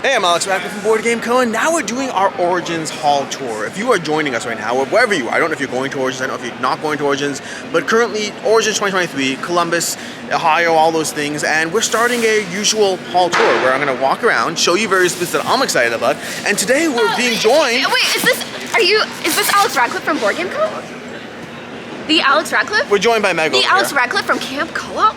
Hey, I'm Alex Radcliffe from Board Game Co. and now we're doing our Origins Hall Tour. If you are joining us right now, or wherever you are, I don't know if you're going to Origins, I don't know if you're not going to Origins, but currently Origins 2023, Columbus, Ohio, all those things, and we're starting a usual hall tour where I'm going to walk around, show you various bits that I'm excited about, and today we're being joined... Wait, is this Alex Radcliffe from Board Game Co? The Alex Radcliffe? We're joined by Meg over The Alex here. Radcliffe from Camp Co-op?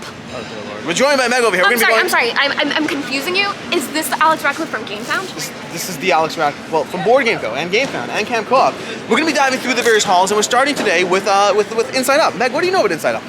We're joined by Meg over here. I'm sorry, I'm confusing you. Is this the Alex Radcliffe from Gamefound? This is the Alex Radcliffe, well, from Board Game Co. and Gamefound and Camp Co-op. We're going to be diving through the various halls, and we're starting today with Inside Up. Meg, what do you know about Inside Up?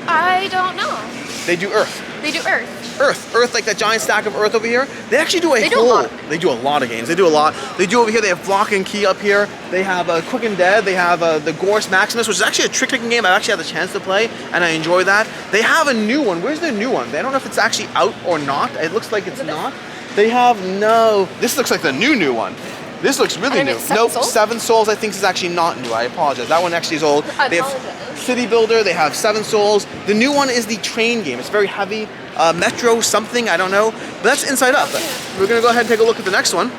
I don't know. They do Earth. They do Earth. Earth, like that giant stack of Earth over here. They actually do They do a lot of games. They do a lot. They do over here. They have Flock and Key up here. They have Quick and Dead. They have the Gorse Maximus, which is actually a trick-taking game I've actually had the chance to play, and I enjoy that. They have a new one. Where's their new one? I don't know if it's actually out or not. It looks like it's not. They have no. This looks like the new one. This looks really new. Nope, Seven Souls I think is actually not new. I apologize. That one actually is old. They have City Builder. They have Seven Souls. The new one is the train game. It's very heavy. Metro something, I don't know. But that's Inside Up. We're going to go ahead and take a look at the next one.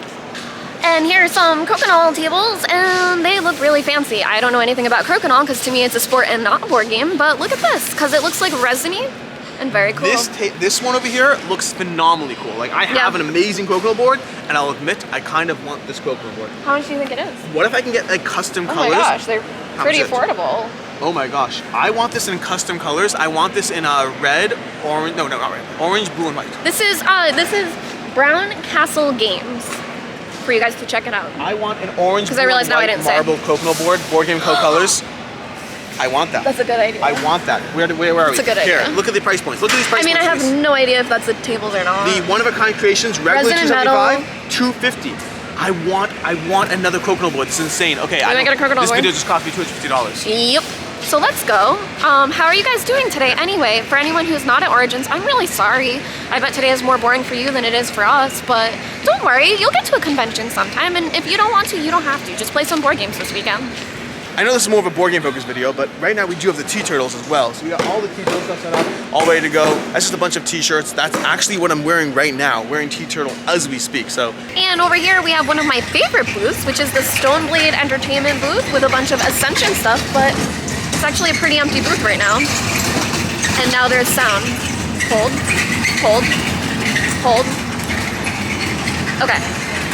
And here are some Crokinole tables, and they look really fancy. I don't know anything about Crokinole, because to me it's a sport and not a board game, but look at this, because it looks like resiny and very cool. This one over here looks phenomenally cool. Like, I have an amazing Crokinole board, and I'll admit, I kind of want this Crokinole board. How much do you think it is? What if I can get like custom colors? Oh my gosh, they're pretty affordable. Oh my gosh, I want this in custom colors. I want this in red, orange, no, not red, orange, blue, and white. This is Brown Castle Games for you guys to check it out. I want an orange, blue, I realized and now I white didn't marble Crokinole board, Board Game Co colors. I want that. That's a good idea. I want that. Where are we? That's a good idea. Here, look at the price points. Look at these price points. I have no idea if that's the tables or not. The one-of-a-kind creations, regular $275, $250. I want another Crokinole board. It's insane. Okay, this video just cost me $250. Yep. So let's go. How are you guys doing today anyway? For anyone who's not at Origins, I'm really sorry. I bet today is more boring for you than it is for us, but don't worry, you'll get to a convention sometime, and if you don't want to, you don't have to. Just play some board games this weekend. I know this is more of a board game focused video, but right now we do have the T-Turtles as well. So we got all the T-Turtle stuff set up, all ready to go. That's just a bunch of T-shirts. That's actually what I'm wearing right now, wearing T-Turtle as we speak, so. And over here we have one of my favorite booths, which is the Stoneblade Entertainment booth with a bunch of Ascension stuff, but it's actually a pretty empty booth right now. And now there's sound. Hold, hold, hold. Okay.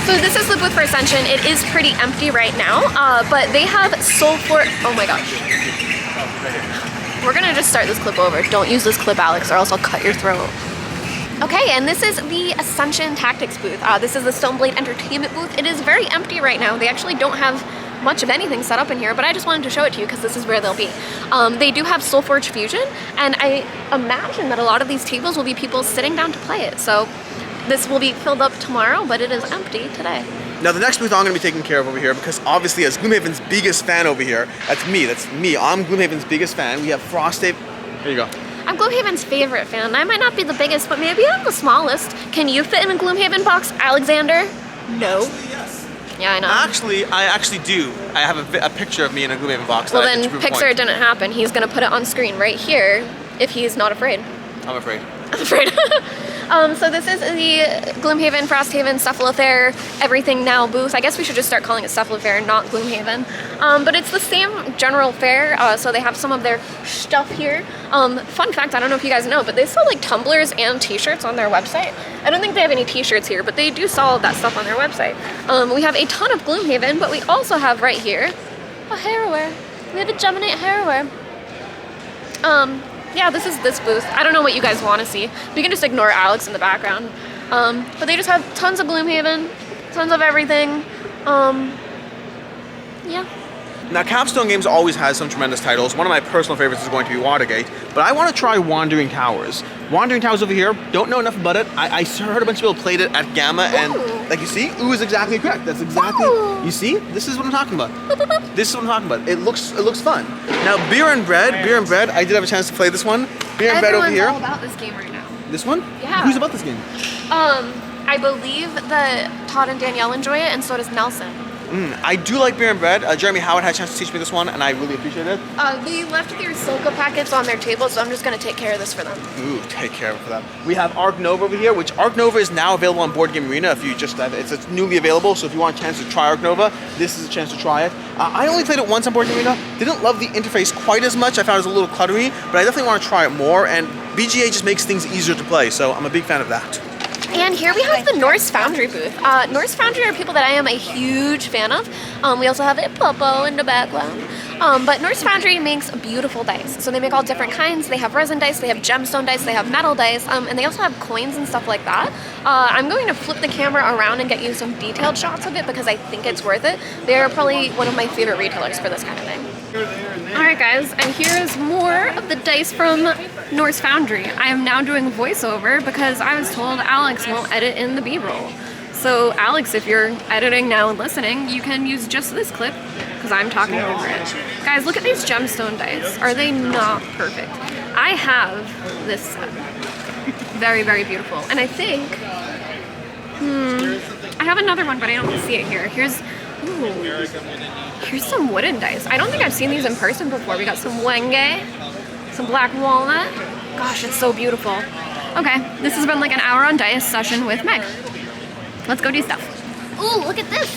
So this is the booth for Ascension. It is pretty empty right now, but they have oh my gosh. We're gonna just start this clip over. Don't use this clip, Alex, or else I'll cut your throat. Okay, and this is the Ascension Tactics booth. This is the Stoneblade Entertainment booth. It is very empty right now. They actually don't have much of anything set up in here, but I just wanted to show it to you because this is where they'll be. They do have Soulforge Fusion, and I imagine that a lot of these tables will be people sitting down to play it. So this will be filled up tomorrow, but it is empty today. Now the next booth I'm going to be taking care of over here, because obviously as Gloomhaven's biggest fan over here, that's me. I'm Gloomhaven's biggest fan. We have Frosthaven. Here you go. I'm Gloomhaven's favorite fan. I might not be the biggest, but maybe I'm the smallest. Can you fit in a Gloomhaven box, Alexander? No. Actually, yes. Yeah, I know. I actually do. I have a picture of me in a Gloomhaven box. Well then, Pixar didn't happen. He's going to put it on screen right here if he's not afraid. I'm afraid. I'm afraid. So this is the Gloomhaven, Frosthaven, Cephalofair, Everything Now booth. I guess we should just start calling it Cephalofair, not Gloomhaven. But it's the same general fair, so they have some of their stuff here. Fun fact, I don't know if you guys know, but they sell like tumblers and t-shirts on their website. I don't think they have any t-shirts here, but they do sell all of that stuff on their website. We have a ton of Gloomhaven, but we also have right here a Harrower. We have a Geminate Harrower. Yeah, this is this booth. I don't know what you guys want to see. You can just ignore Alex in the background. But they just have tons of Gloomhaven, tons of everything. Yeah. Now, Capstone Games always has some tremendous titles. One of my personal favorites is going to be Watergate, but I want to try Wandering Towers. Wandering Towers over here, don't know enough about it. I heard a bunch of people played it at Gamma, and like you see, ooh is exactly correct. That's exactly, you see? This is what I'm talking about. This is what I'm talking about. It looks fun. Now, Beer and Bread, I did have a chance to play this one. Beer and Bread over here. Everyone's all about this game right now. This one? Yeah. Who's about this game? I believe that Todd and Danielle enjoy it, and so does Nelson. I do like beer and bread. Jeremy Howard had a chance to teach me this one, and I really appreciate it. They left their Silka packets on their table, so I'm just gonna take care of this for them. Ooh, take care of it for them. We have Arc Nova over here, which Arc Nova is now available on Board Game Arena. If you just it's newly available, so if you want a chance to try Arc Nova, this is a chance to try it. I only played it once on Board Game Arena. Didn't love the interface quite as much. I found it was a little cluttery, but I definitely want to try it more. And BGA just makes things easier to play, so I'm a big fan of that. And here we have the Norse Foundry booth. Norse Foundry are people that I am a huge fan of. We also have a Popo in the background. But Norse Foundry makes beautiful dice. So they make all different kinds. They have resin dice, they have gemstone dice, they have metal dice, and they also have coins and stuff like that. I'm going to flip the camera around and get you some detailed shots of it because I think it's worth it. They're probably one of my favorite retailers for this kind of thing. Alright guys, and here is more of the dice from Norse Foundry. I am now doing voiceover because I was told Alex won't edit in the B-roll. So Alex, if you're editing now and listening, you can use just this clip because I'm talking over it. Guys, look at these gemstone dice. Are they not perfect? I have this set. Very, very beautiful. And I think, I have another one, but I don't see it here. Here's some wooden dice. I don't think I've seen these in person before. We got some wenge, some black walnut. Gosh, it's so beautiful. Okay, this has been like an hour on dice session with Meg. Let's go do stuff. Ooh, look at this.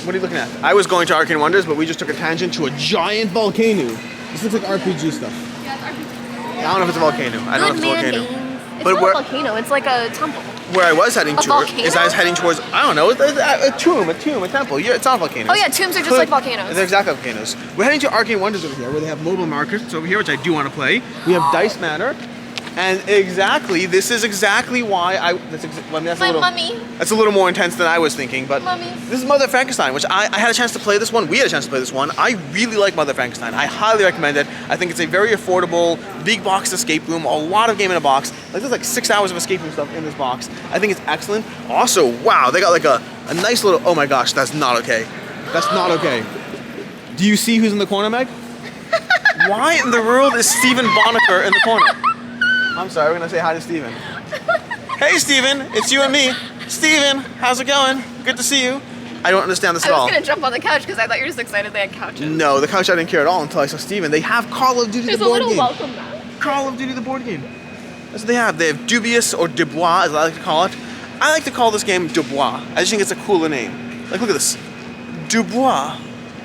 What are you looking at? I was going to Arcane Wonders, but we just took a tangent to a giant volcano. This looks like RPG stuff. Yeah, it's RPG. I don't know if it's a volcano. I don't know if it's a volcano. It's not a volcano, it's like a temple. Where I was heading towards volcano? is I was heading towards, I don't know, a tomb, a temple. Yeah, it's not volcanoes. Oh yeah, tombs are just like volcanoes. They're exactly volcanoes. We're heading to Arcane Wonders over here, where they have mobile markets over here, which I do want to play. We have Dice Matter. And this is exactly why that's a little more intense than I was thinking, but this is Mother Frankenstein, which I had a chance to play this one. We had a chance to play this one. I really like Mother Frankenstein. I highly recommend it. I think it's a very affordable, big box escape room, a lot of game in a box. Like there's like 6 hours of escape room stuff in this box. I think it's excellent. Also, wow, they got like a nice little, oh my gosh, that's not okay. That's not okay. Do you see who's in the corner, Meg? Why in the world is Stephen Bonaker in the corner? I'm sorry, we're gonna say hi to Steven. Hey Steven, it's you and me. Steven, how's it going? Good to see you. I don't understand this at all. I was gonna jump on the couch because I thought you were just excited they had couches. No, the couch I didn't care at all until I saw Steven. They have Call of Duty the board game. There's a little welcome mat. Call of Duty the board game. That's what they have. They have Dubious or Dubois, as I like to call it. I like to call this game Dubois. I just think it's a cooler name. Like, look at this. Dubois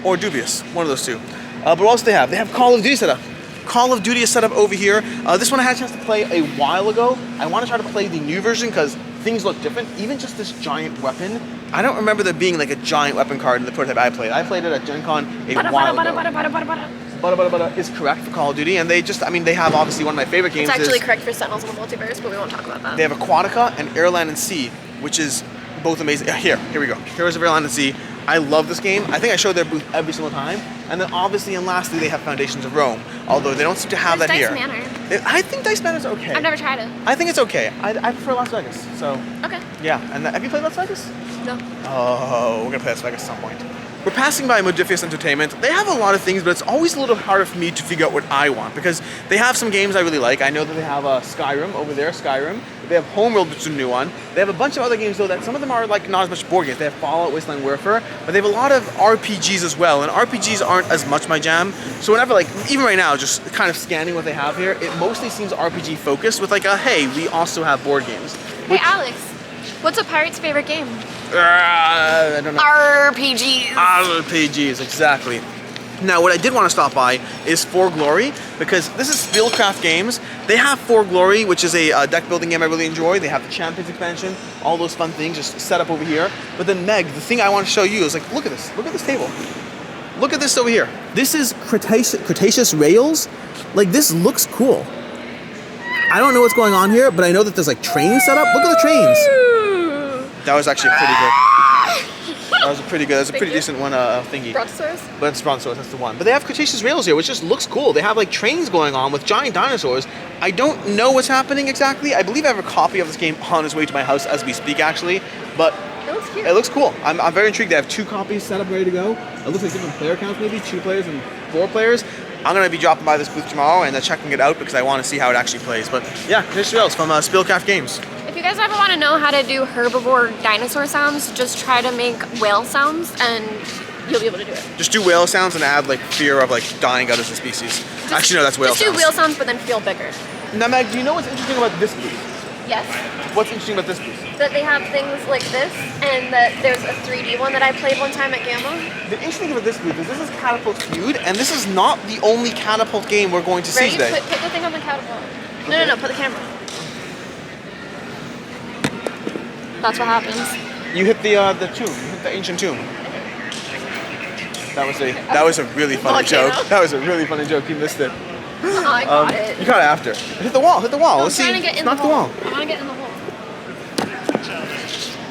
or Dubious, one of those two. But what else do they have? They have Call of Duty set up. Call of Duty is set up over here. This one I had a chance to play a while ago. I want to try to play the new version because things look different. Even just this giant weapon. I don't remember there being like a giant weapon card in the prototype I played. I played it at Gen Con a while ago. Butter is correct for Call of Duty, and they have obviously one of my favorite games. It's actually correct for Sentinels of the Multiverse, but we won't talk about that. They have Aquatica and Air, Land, and Sea, which is both amazing. Here we go. Heroes of Air, Land, and Sea. I love this game. I think I showed their booth every single time. And then obviously and lastly they have Foundations of Rome, although they don't seem to have that here. Dice Manor. I think Dice Manor's okay. I've never tried it. I think it's okay. I prefer Las Vegas, so. Okay. Yeah, and have you played Las Vegas? No. Oh, we're gonna play Las Vegas at some point. We're passing by Modiphius Entertainment. They have a lot of things, but it's always a little harder for me to figure out what I want because they have some games I really like. I know that they have Skyrim over there, Skyrim. They have Homeworld, which is a new one. They have a bunch of other games though that some of them are like not as much board games. They have Fallout, Wasteland Warfare, but they have a lot of RPGs as well, and RPGs aren't as much my jam. So whenever, like, even right now, just kind of scanning what they have here, it mostly seems RPG focused with like hey, we also have board games. Hey Alex, what's a pirate's favorite game? I don't know. RPGs, exactly. Now, what I did want to stop by is For Glory, because this is Spielcraft Games. They have For Glory, which is a deck building game I really enjoy. They have the Champions expansion, all those fun things just set up over here. But then Meg, the thing I want to show you is like, look at this table. Look at this over here. This is Cretaceous rails. Like, this looks cool. I don't know what's going on here, but I know that there's like trains set up. Look at the trains. That was actually pretty good. That was a pretty decent one thingy. Brontosaurus? But it's Brontosaurus, that's the one. But they have Cretaceous rails here, which just looks cool. They have like trains going on with giant dinosaurs. I don't know what's happening exactly. I believe I have a copy of this game on its way to my house as we speak, actually. But it looks cute. It looks cool. I'm very intrigued. They have 2 copies set up, ready to go. It looks like different player counts, maybe 2 players and 4 players. I'm going to be dropping by this booth tomorrow and checking it out because I want to see how it actually plays. But yeah, Cretaceous rails from Spielcraft Games. If you guys ever want to know how to do herbivore dinosaur sounds, just try to make whale sounds and you'll be able to do it. Just do whale sounds and add like fear of like dying out as a species. Actually, no, that's whale sounds. Just do whale sounds, but then feel bigger. Now, Meg, do you know what's interesting about this booth? Yes. What's interesting about this booth? That they have things like this, and that there's a 3D one that I played one time at Gamma. The interesting thing about this booth is this is Catapult Feud, and this is not the only Catapult game we're going to see today. Ready? Put the thing on the catapult. No, put the camera. That's what happens. You hit the tomb. You hit the ancient tomb. That was a really funny joke. That was a really funny joke. You missed it. Oh, I got it. You got it after. Hit the wall. Hit the wall. No, Let's see. Knock the wall. I want to get in the hole.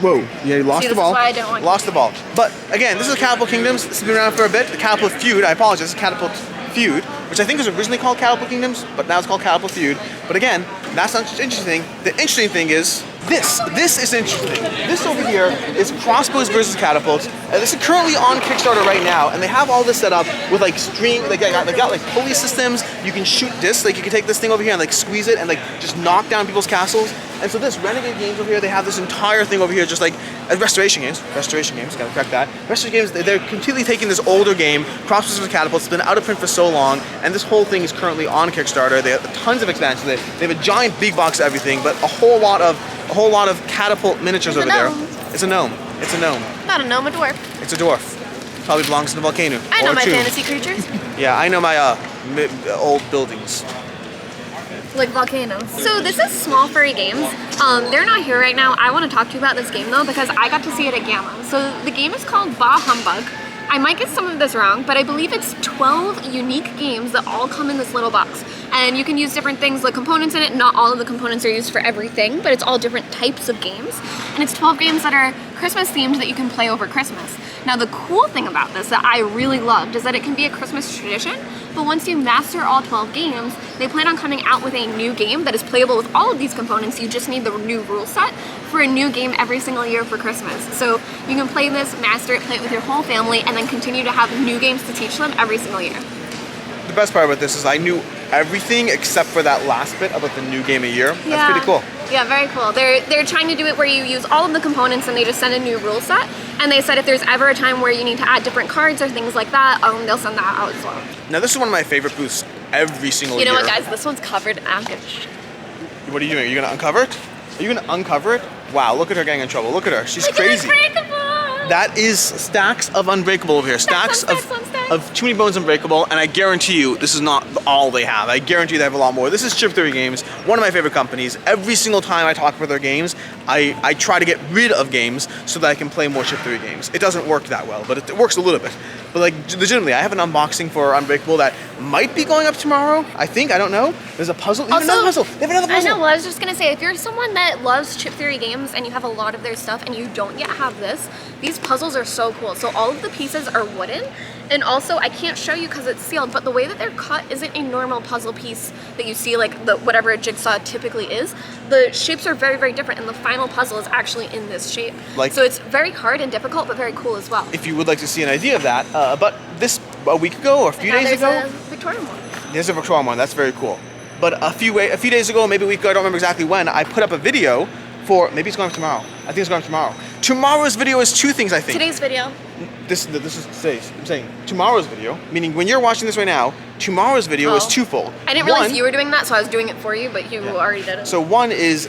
Whoa. Yeah, you lost the ball. This is why I don't want Lost the ball. But again, this is Catapult Kingdoms. This has been around for a bit. The Catapult Feud. I apologize. This is Catapult Feud, which I think was originally called Catapult Kingdoms, but now it's called Catapult Feud. But again, that's not interesting. The interesting thing is this. This is interesting. This over here is Crossbows versus Catapults. This is currently on Kickstarter right now, and they have all this set up with like stream. They got like pulley systems. You can shoot discs. Like you can take this thing over here and like squeeze it and like just knock down people's castles. And so this Renegade Games over here, they have this entire thing over here, just like Restoration Games, gotta correct that. Restoration Games, they're completely taking this older game, Crossbows versus Catapults. It's been out of print for so long, and this whole thing is currently on Kickstarter. They have tons of expansions. They have a giant big box of everything, but a whole lot of Catapult miniatures over there. It's a gnome. It's a gnome. Not a gnome, a dwarf. It's a dwarf. Probably belongs in a volcano. I know my fantasy creatures. Yeah, I know my old buildings. Like volcanoes. So this is Small Furry Games. They're not here right now. I want to talk to you about this game though because I got to see it at Gamma. So the game is called Bah Humbug. I might get some of this wrong, but I believe it's 12 unique games that all come in this little box. And you can use different things, the components in it. Not all of the components are used for everything, but it's all different types of games. And it's 12 games that are Christmas themed that you can play over Christmas. Now the cool thing about this that I really loved is that it can be a Christmas tradition, but once you master all 12 games, they plan on coming out with a new game that is playable with all of these components. You just need the new rule set for a new game every single year for Christmas. So you can play this, master it, play it with your whole family, and then continue to have new games to teach them every single year. The best part about this is I knew everything except for that last bit about the new game a year. Yeah. That's pretty cool. Yeah, very cool. They're trying to do it where you use all of the components and they just send a new rule set. And they said if there's ever a time where you need to add different cards or things like that, they'll send that out as well. Now this is one of my favorite booths every single year. You know what, guys? This one's covered in ambush. What are you doing? Are you gonna uncover it? Are you gonna uncover it? Wow, look at her getting in trouble. Look at her. She's crazy. That is stacks of Unbreakable over here. Stacks of Too Many Bones Unbreakable, and I guarantee you this is not all they have. I guarantee they have a lot more. This is Chip Theory Games, one of my favorite companies. Every single time I talk about their games, I try to get rid of games so that I can play more Chip Theory games. It doesn't work that well, but it works a little bit. But like, legitimately, I have an unboxing for Unbreakable that might be going up tomorrow, I think, I don't know. There's a puzzle, they have another puzzle. They have another puzzle. I know, well, I was just gonna say, if you're someone that loves Chip Theory Games and you have a lot of their stuff and you don't yet have this, these puzzles are so cool. So all of the pieces are wooden, and also I can't show you because it's sealed, but the way that they're cut isn't a normal puzzle piece that you see, like whatever a jigsaw typically is. The shapes are very, very different, and the final puzzle is actually in this shape. So it's very hard and difficult, but very cool as well. If you would like to see an idea of that, but this a week ago or a few days ago, there's a Victorian one. There's a Victorian one. That's very cool. But a few days ago, maybe a week ago, I don't remember exactly when, I put up a video for, maybe it's going up tomorrow. I think it's going up tomorrow. Tomorrow's video is two things, I think. Today's video. This is today's. I'm saying tomorrow's video, meaning when you're watching this right now, tomorrow's video is twofold. I didn't realize you were doing that, so I was doing it for you, but you already did it. So one is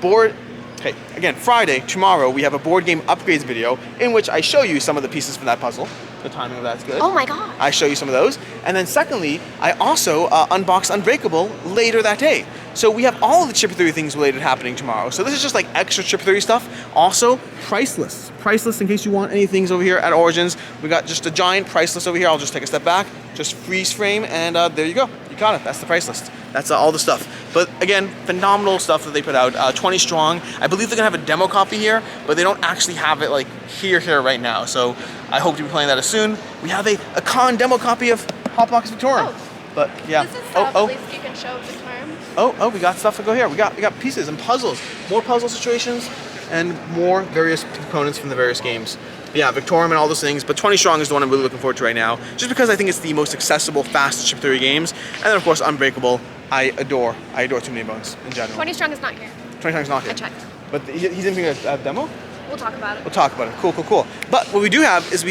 hey, again, Friday, tomorrow, we have a board game upgrades video in which I show you some of the pieces from that puzzle. The timing of that's good. Oh my god. I show you some of those. And then secondly, I also unbox Unbreakable later that day. So we have all of the Chip Theory things related happening tomorrow. So this is just like extra Chip Theory stuff. Also, priceless. Priceless in case you want any things over here at Origins. We got just a giant price list over here. I'll just take a step back, just freeze frame, and there you go. You got it. That's the price list. That's all the stuff. But again, phenomenal stuff that they put out. 20 strong. I believe they're gonna have a demo copy here, but they don't actually have it like here right now. So I hope to be playing that as soon. We have a con demo copy of Hotbox Victorian. But yeah. This is at least you can show Victorian. We got stuff to go here. We got pieces and puzzles, more puzzle situations, and more various components from the various games. But yeah, Victorian and all those things. But 20 strong is the one I'm really looking forward to right now, just because I think it's the most accessible, fast Chip Theory games. And then of course Unbreakable. I adore Too Many Bones in general. 20 strong is not here. 20 strong is not here. I checked. But he's in a demo? We'll talk about it. We'll talk about it. Cool, cool, cool. But what we do have is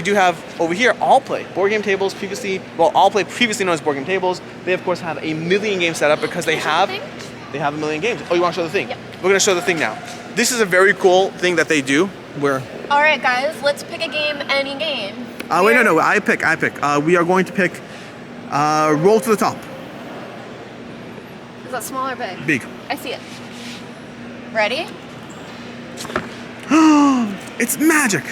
over here AllPlay. Board game tables previously, AllPlay previously known as board game tables. They of course have a million games set up because they have a million games. Oh, you want to show the thing? Yep. We're going to show the thing now. This is a very cool thing that they do where... All right, guys, let's pick a game, any game. Wait, no, I pick. We are going to pick Roll to the Top. Is that small or big? Big. I see it. Ready? It's magic.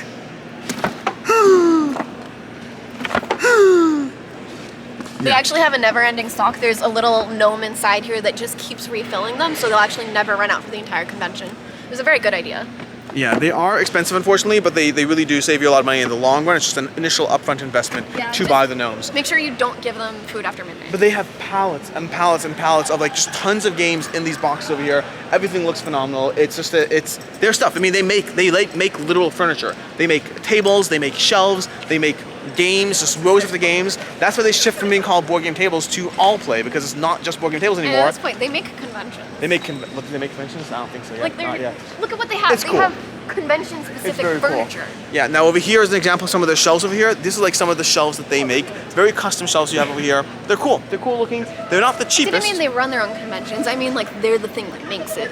They actually have a never-ending stock. There's a little gnome inside here that just keeps refilling them, so they'll actually never run out for the entire convention. It was a very good idea. Yeah, they are expensive, unfortunately, but they really do save you a lot of money in the long run. It's just an initial upfront investment to buy the gnomes. Make sure you don't give them food after midnight. But they have pallets and pallets and pallets of like just tons of games in these boxes over here. Everything looks phenomenal. It's just it's their stuff. I mean, they make literal furniture. They make tables. They make shelves. They make games, just rows of the games. That's why they shift from being called board game tables to AllPlay, because it's not just board game tables anymore. And at this point, they make conventions. They make what do they make conventions? I don't think so. Like yet. Look at what they have. It's they cool. have convention-specific furniture. Cool. Yeah. Now over here is an example of some of their shelves over here. This is like some of the shelves that they make. Very custom shelves you have over here. They're cool. They're cool looking. They're not the cheapest. Didn't mean they run their own conventions. I mean, like, they're the thing that makes it.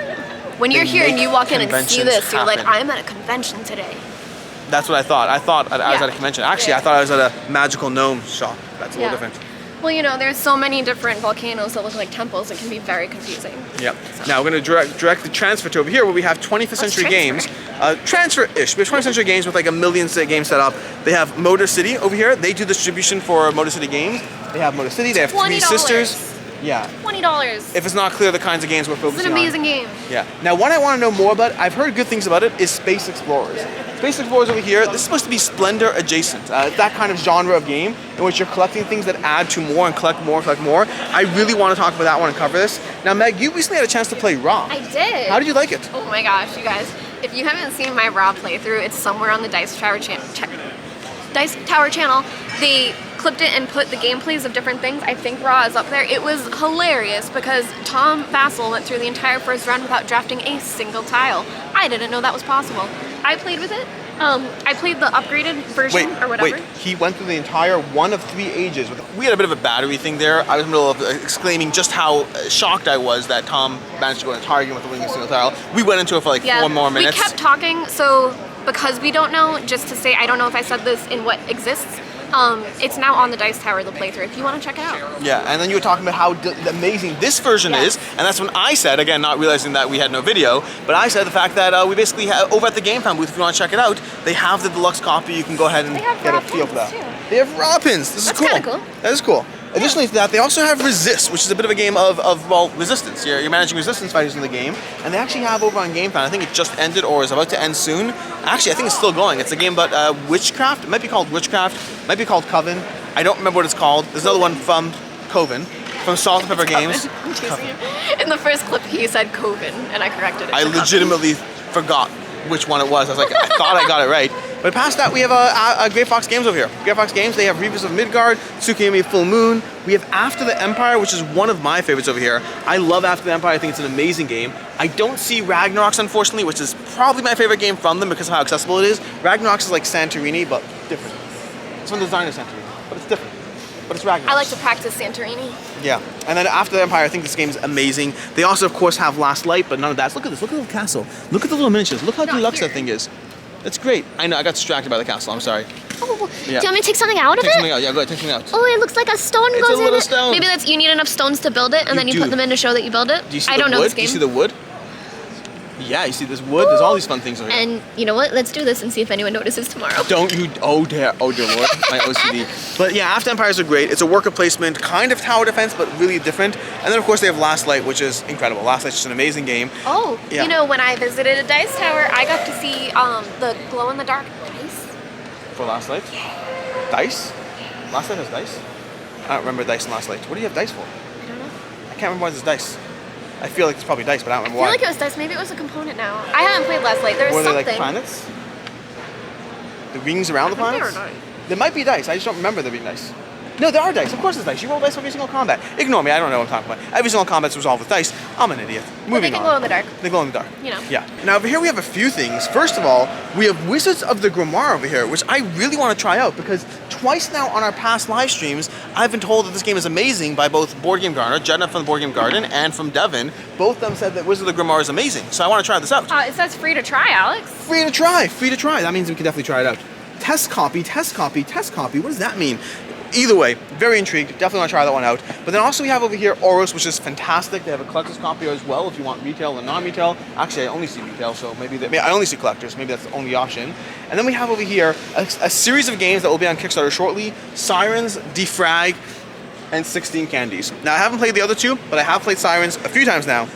When you're here and you walk in and see this, you're like, I'm at a convention today. That's what I thought. I thought I was at a convention. Actually, I thought I was at a magical gnome shop. That's a little different. Well, you know, there's so many different volcanoes that look like temples. It can be very confusing. Yep. So. Now we're going to direct the transfer to over here where we have 25th century games. Transfer-ish. We have 20th century games with like a million games set up. They have Motor City over here. They do distribution for Motor City games. They have Motor City. They have Three Sisters. Yeah. $20. If it's not clear the kinds of games we're focusing on. It's an amazing game. Yeah. Now, what I want to know more about, I've heard good things about it, is Space Explorers. Space Explorers over here, this is supposed to be Splendor adjacent. That kind of genre of game in which you're collecting things that add to more and collect more, collect more. I really want to talk about that one and cover this. Now, Meg, you recently had a chance to play Raw. I did. How did you like it? Oh my gosh, you guys. If you haven't seen my Raw playthrough, it's somewhere on the Dice Tower channel. They clipped it and put the gameplays of different things. I think Raw is up there. It was hilarious because Tom Vassell went through the entire first round without drafting a single tile. I didn't know that was possible. I played with it. I played the upgraded version or whatever. Wait, he went through the entire one of 3 ages. We had a bit of a battery thing there. I was in the middle of exclaiming just how shocked I was that Tom managed to go an entire game with a winning single tile. We went into it for like 4 more minutes. We kept talking, so because we don't know, just to say, I don't know if I said this in what exists, it's now on the Dice Tower, the playthrough, if you want to check it out. Yeah, and then you were talking about how amazing this version is, and that's when I said, again, not realizing that we had no video, but I said the fact that we basically have, over at the Gamefound booth, if you want to check it out, they have the deluxe copy. You can go ahead and get a feel for that. They have raw pins. This is cool. That's kinda cool. That is cool. Additionally to that, they also have Resist, which is a bit of a game of resistance. You're managing resistance fighters in the game, and they actually have over on Gamefound, I think it just ended or is about to end soon. Actually, I think it's still going. It's a game about witchcraft. It might be called Witchcraft, it might be called Coven. I don't remember what it's called. There's another one from Coven, from Salt and Pepper Games. In the first clip, he said Coven, and I corrected it. I legitimately forgot which one it was. I was like, I thought I got it right. But past that, we have a Grey Fox Games over here. Grey Fox Games, they have Reapers of Midgard, Tsukimi Full Moon. We have After the Empire, which is one of my favorites over here. I love After the Empire. I think it's an amazing game. I don't see Ragnarok's, unfortunately, which is probably my favorite game from them because of how accessible it is. Ragnarok's is like Santorini, but different. It's from the design of Santorini, but it's different. But it's Ragnarok. I like to practice Santorini. Yeah, and then After the Empire, I think this game is amazing. They also, of course, have Last Light, but none of that. Look at this. Look at the little castle. Look at the little miniatures. Look how deluxe that thing is. That's great. I know, I got distracted by the castle. I'm sorry. Oh, do you want me to take something out of it? Take something out. Yeah, go ahead. Take something out. Oh, it looks like a stone It's goes a little in stone. it. Maybe that's you need enough stones to build it, and then you put them in to show that you build it. Do you see I the don't know wood? this game. Do you see the wood? Yeah, you see this wood? There's all these fun things over here. And you know what? Let's do this and see if anyone notices tomorrow. Don't you? Oh dear Lord, my OCD. But yeah, After Empires are great. It's a worker placement, kind of tower defense, but really different. And then of course they have Last Light, which is incredible. Last Light's just an amazing game. Oh, yeah. You know, when I visited a dice tower, I got to see the glow-in-the-dark dice. For Last Light? Dice? Last Light has dice? I don't remember dice in Last Light. What do you have dice for? I don't know. I can't remember why there's dice. I feel like it's probably dice, but I don't remember I feel why. like it was dice. Maybe it was a component now. I haven't played Last Light. There's Were something. they like planets? The rings around the planets? They were dice. There might be dice. I just don't remember there being dice. No, there are dice. Of course there's dice. You roll dice for every single combat. Ignore me. I don't know what I'm talking about. Every single combat's resolved with dice. I'm an idiot. But they can glow in the dark. They glow in the dark. You know. Yeah. Now over here we have a few things. First of all, we have Wizards of the Grimoire over here, which I really want to try out because twice now on our past live streams, I've been told that this game is amazing by both Board Game Garden, Jenna from the Board Game Garden, and from Devin. Both of them said that Wizards of the Grimoire is amazing. So I want to try this out. It says free to try, Alex. Free to try. Free to try. That means we can definitely try it out. Test copy, test copy, test copy. What does that mean? Either way, very intrigued. Definitely want to try that one out. But then also we have over here Oros, which is fantastic. They have a collector's copy as well if you want retail and non-retail. Actually, I only see retail, so I only see collectors. Maybe that's the only option. And then we have over here a series of games that will be on Kickstarter shortly. Sirens, Defrag, and 16 Candies. Now, I haven't played the other two, but I have played Sirens a few times now.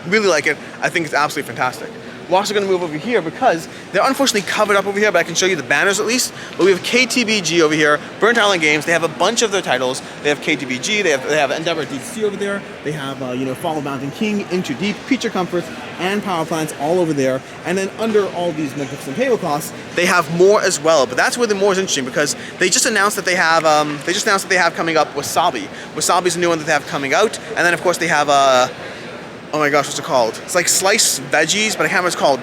Really like it. I think it's absolutely fantastic. We're also going to move over here because they're unfortunately covered up over here, but I can show you the banners at least. But we have KTBG over here, Burnt Island Games. They have a bunch of their titles. They have KTBG, they have Endeavor DC over there. They have, Fall of Mountain King, Into Deep, Creature Comforts, and Power Plants all over there. And then under all these magnificent tablecloths, they have more as well. But that's where the more is interesting because they just announced that they have, coming up Wasabi. Wasabi's a new one that they have coming out. And then of course they have, oh my gosh, what's it called? It's like sliced veggies, but I can't remember what it's called.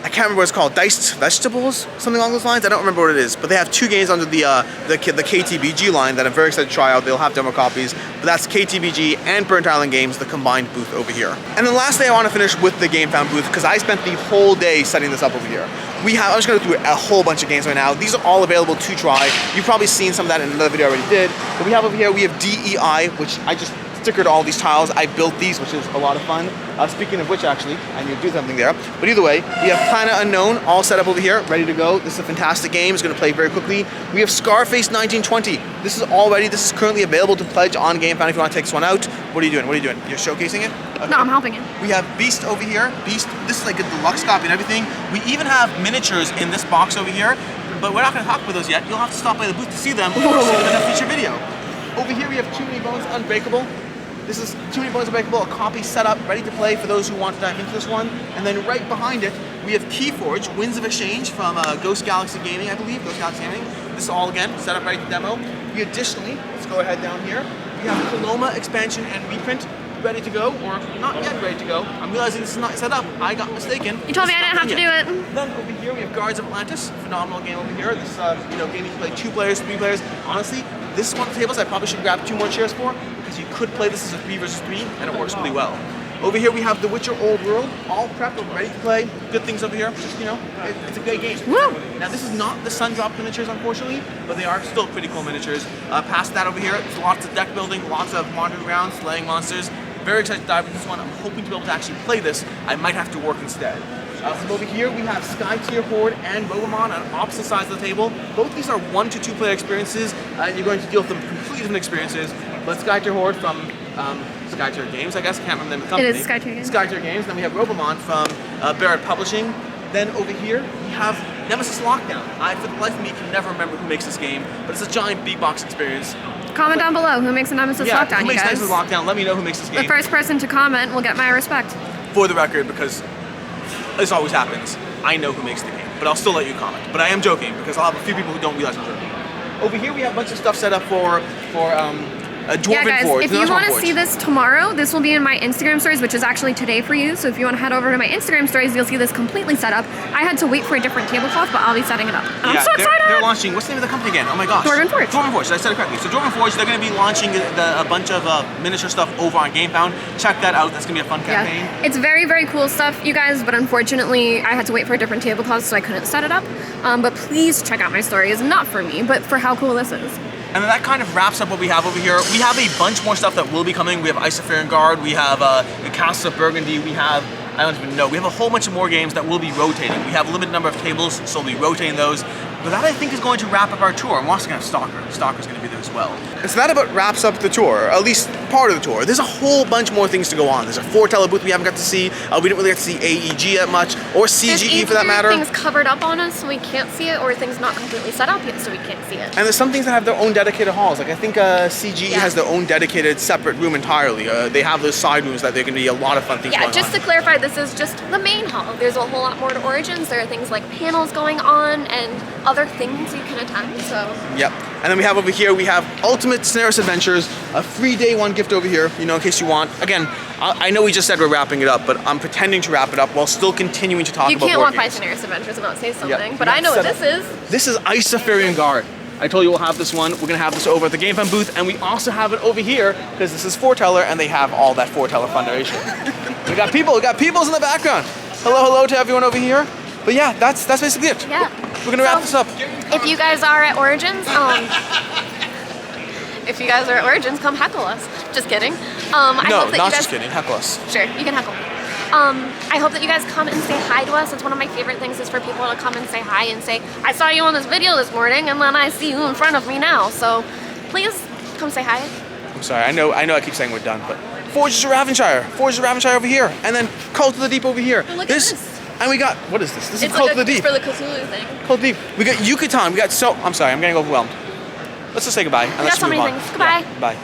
I can't remember what it's called. Diced vegetables? Something along those lines? I don't remember what it is. But they have two games under the KTBG line that I'm very excited to try out. They'll have demo copies. But that's KTBG and Burnt Island Games, the combined booth over here. And then lastly, I want to finish with the Gamefound booth because I spent the whole day setting this up over here. I'm just going to go through a whole bunch of games right now. These are all available to try. You've probably seen some of that in another video I already did. But we have over here, we have DEI, which I just stickered all these tiles. I built these, which is a lot of fun. Speaking of which, actually, I need to do something there. But either way, we have Planet Unknown all set up over here, ready to go. This is a fantastic game. It's going to play very quickly. We have Scarface 1920. This is currently available to pledge on Gamefound if you want to take this one out. What are you doing? You're showcasing it? Okay. No, I'm helping you. We have Beast over here. Beast, this is like a deluxe copy and everything. We even have miniatures in this box over here, but we're not going to talk about those yet. You'll have to stop by the booth to see them or see them in a feature video. Over here we have Too Many Bones Unbreakable. This is Too Many Bones Unbreakable, a copy set up, ready to play for those who want to dive into this one. And then right behind it, we have Keyforge, Winds of Exchange from Ghost Galaxy Gaming, I believe. Ghost Galaxy Gaming. This is all, again, set up ready to demo. We additionally, let's go ahead down here, we have Paloma expansion and reprint ready to go, or not yet ready to go. I'm realizing this is not set up. I got mistaken. You told me I didn't have to do it. Then over here, we have Guards of Atlantis, phenomenal game over here. This game you can play 2 players, 3 players. Honestly, this is one of the tables I probably should grab 2 more chairs for, because you could play this as a 3 versus 3, and it works really well. Over here we have The Witcher Old World, all prepped, we're ready to play. Good things over here, just, it's a great game. Woo! Now this is not the Sundrop miniatures, unfortunately, but they are still pretty cool miniatures. Past that over here, there's lots of deck building, lots of wandering around, slaying monsters. Very excited to dive into this one. I'm hoping to be able to actually play this. I might have to work instead. From over here, we have Sky Tier Horde and Robomon on opposite sides of the table. Both these are 1 to 2 player experiences, and you're going to deal with them completely different experiences. But Sky Tier Horde from Sky Tier Games, I guess. I can't remember the name of the company. It is Sky Tier Games. Sky Tier Games. Then we have Robomon from Barrett Publishing. Then over here, we have Nemesis Lockdown. I, for the life of me, can never remember who makes this game, but it's a giant beatbox experience. Comment down below who makes a Nemesis Lockdown, who makes you guys. Nemesis Lockdown? Let me know who makes this game. The first person to comment will get my respect. For the record, because this always happens, I know who makes the game, but I'll still let you comment. But I am joking, because I'll have a few people who don't realize I'm joking. Over here we have a bunch of stuff set up for Dwarven yeah, guys, Forge. if you want to see this tomorrow, this will be in my Instagram stories, which is actually today for you. So if you want to head over to my Instagram stories, you'll see this completely set up. I had to wait for a different tablecloth, but I'll be setting it up. And I'm so excited! They're launching, what's the name of the company again? Oh my gosh. Dwarven Forge. Dwarven Forge, I said it correctly. So Dwarven Forge, they're going to be launching a bunch of miniature stuff over on Gamefound. Check that out, that's going to be a fun campaign. Yeah. It's very, very cool stuff, you guys, but unfortunately, I had to wait for a different tablecloth, so I couldn't set it up. But please check out my stories, not for me, but for how cool this is. And then that kind of wraps up what we have over here. We have a bunch more stuff that will be coming. We have Isopharan Guard, we have the Castle of Burgundy, we have, I don't even know, we have a whole bunch of more games that will be rotating. We have a limited number of tables, so we'll be rotating those. But that, I think, is going to wrap up our tour. I'm also going to have Stalker. Stalker's going to be there as well. And so that about wraps up the tour, or at least part of the tour. There's a whole bunch more things to go on. There's a Foreteller booth we haven't got to see. We didn't really get to see AEG that much, or CGE for that matter. Things covered up on us so we can't see it, or things not completely set up yet so we can't see it. And there's some things that have their own dedicated halls. Like I think CGE has their own dedicated separate room entirely. They have those side rooms that they're going to be a lot of fun things going on. Yeah, just to clarify, this is just the main hall. There's a whole lot more to Origins. There are things like panels going on and other other things you can attend. So. Yep. And then we have over here, we have Ultimate Snares Adventures, a free day one gift over here, you know, in case you want. Again, I know we just said we're wrapping it up, but I'm pretending to wrap it up while still continuing to talk about board games. You can't walk by Snares Adventures and not say something, Yep. but I know what this is. This is Isafarian Guard. I told you we'll have this one. We're gonna have this over at the Gamefound booth, and we also have it over here because this is Foreteller, and they have all that Foreteller Foundation. we got peoples in the background. Hello to everyone over here. But yeah, that's basically it. Yeah. We're gonna wrap this up. If you guys are at Origins, come heckle us. Just kidding. I No, hope that not you guys, just kidding. Heckle us. Sure, you can heckle. I hope that you guys come and say hi to us. It's one of my favorite things is for people to come and say hi and say, I saw you on this video this morning and then I see you in front of me now. So please come say hi. I'm sorry. I know. I keep saying we're done, but Forges of Ravenshire over here, and then Cult of the Deep over here. Oh, look at this. And we got, what is this? This It's is Cult like of the Deep. for the Cthulhu thing. Cult of the Deep. We got Yucatan. I'm sorry. I'm getting overwhelmed. Let's just say goodbye. And We let's got so move many on. things. Goodbye. Yeah, bye.